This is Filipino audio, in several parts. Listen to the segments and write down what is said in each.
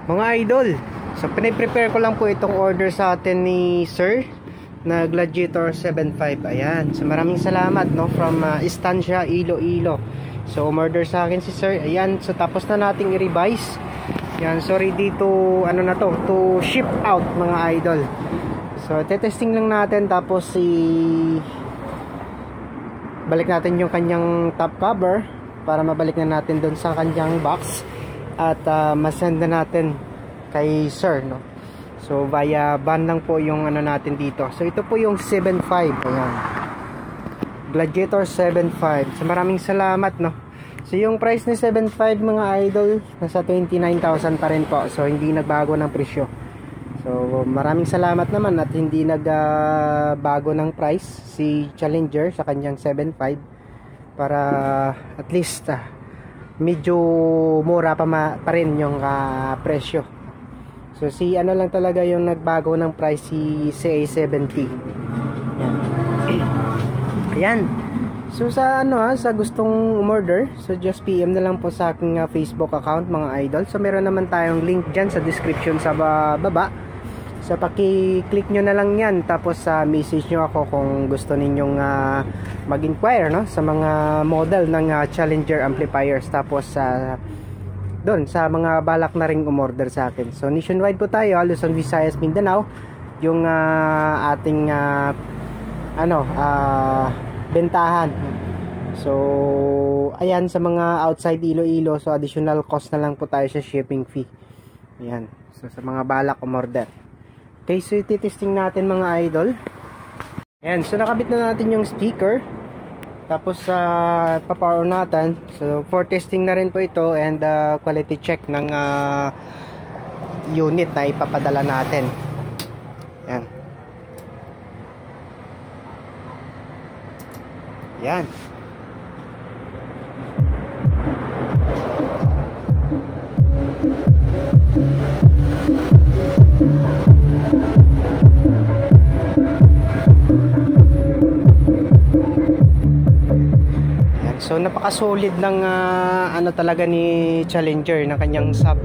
Mga idol, so piniprepare ko lang po itong order sa atin ni Sir na Gladiator 75. Ayan, so maraming salamat no, from Estancia, Iloilo. So umorder sa akin si Sir. Ayan, so tapos na nating i-revise. Ayan, sorry dito, ano na to ship out mga idol. So testing lang natin, tapos balik natin yung kanyang top cover para mabalik na natin doon sa kanyang box. At masend na natin kay Sir no. So via van lang po yung ano natin dito. So ito po yung 75. Ayan, Gladiator 75. So maraming salamat no. So yung price ni 75 mga idol, nasa 29,000 pa rin po. So hindi nagbago ng presyo. So maraming salamat naman at hindi nagbago ng price si Challenger sa kanyang 75 para at least medyo mura pa rin yung presyo. So si ano lang talaga yung nagbago ng price, si CA70. Ayan. Ayan. So sa sa gustong umorder, so just PM na lang po sa aking Facebook account mga idol. So meron naman tayong link dyan sa description sa baba. So paki-click nyo na lang yan, tapos message nyo ako kung gusto ninyong mag-inquire no, sa mga model ng Challenger amplifiers. Tapos doon sa mga balak na ring umorder sa akin. So nationwide po tayo, Luzon, Visayas, Mindanao yung ating bentahan. So ayan, sa mga outside Iloilo, so additional cost na lang po tayo sa shipping fee. Ayan, so sa mga balak umorder. Okay, so ititesting natin mga idol. Ayan, so nakabit na natin yung speaker. Tapos pa-power natin. So for testing na rin po ito, and quality check ng unit na ipapadala natin. Ayan. Ayan. So napaka-solid ng ano talaga ni Challenger ng kanyang sub.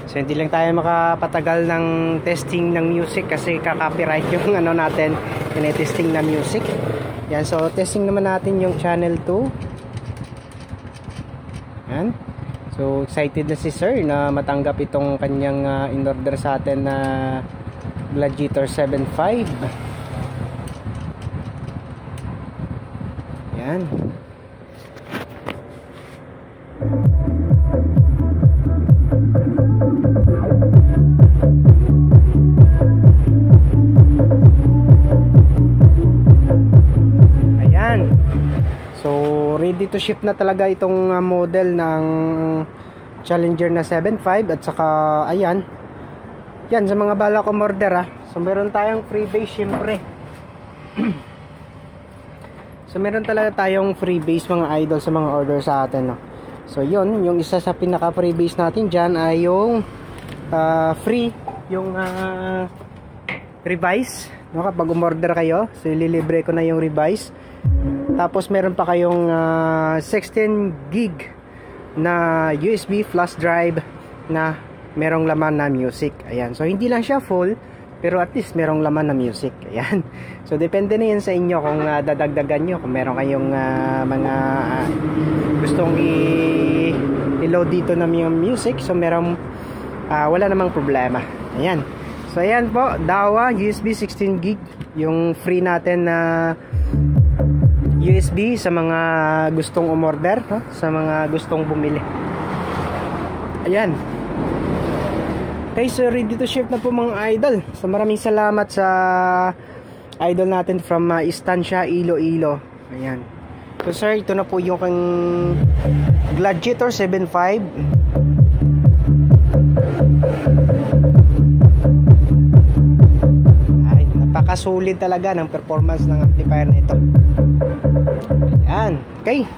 So hindi lang tayo makapatagal ng testing ng music kasi kaka-copyright yung ano natin, testing na music. Yan, so testing naman natin yung channel 2. Yan. So excited na si Sir na matanggap itong kanyang in-order sa atin na Gladiator 75. Yan. Ayan. So ready to ship na talaga itong model ng Challenger na 75. At saka ayan, yan, sa mga balak umorder so meron tayong freebase syempre. So meron talaga tayong freebase mga idol sa mga order sa atin no? So yun, yung isa sa pinaka freebase natin dyan ay yung free yung revise no? Kapag umorder kayo, so ililibre ko na yung revise. Tapos meron pa kayong 16 gig na USB flash drive na merong laman na music. Ayan, so hindi lang siya full, pero at least merong laman na music. Ayan, so depende na yan sa inyo kung dadagdagan nyo, kung meron kayong mga gustong i-load dito na yung music. So merong wala namang problema. Ayan, so ayan po, Dawa USB 16 gig yung free natin na USB sa mga gustong umorder no? Sa mga gustong bumili. Ayan. Okay, so ready to ship na po mga idol. So maraming salamat sa idol natin from Estancia, Iloilo. Ayan. So sir, ito na po yung Gladiator 75. Ay, napakasulit talaga ng performance ng amplifier na ito. Ayan. Okay.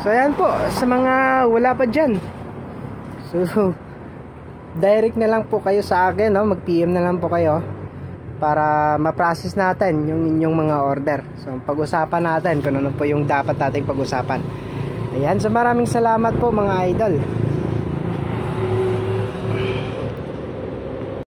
So ayan po, sa mga wala pa dyan, so direct na lang po kayo sa akin no? Mag PM na lang po kayo para ma-process natin yung inyong mga order. So pag-usapan natin kung ano po yung dapat nating pag-usapan. Ayan, so maraming salamat po mga idol.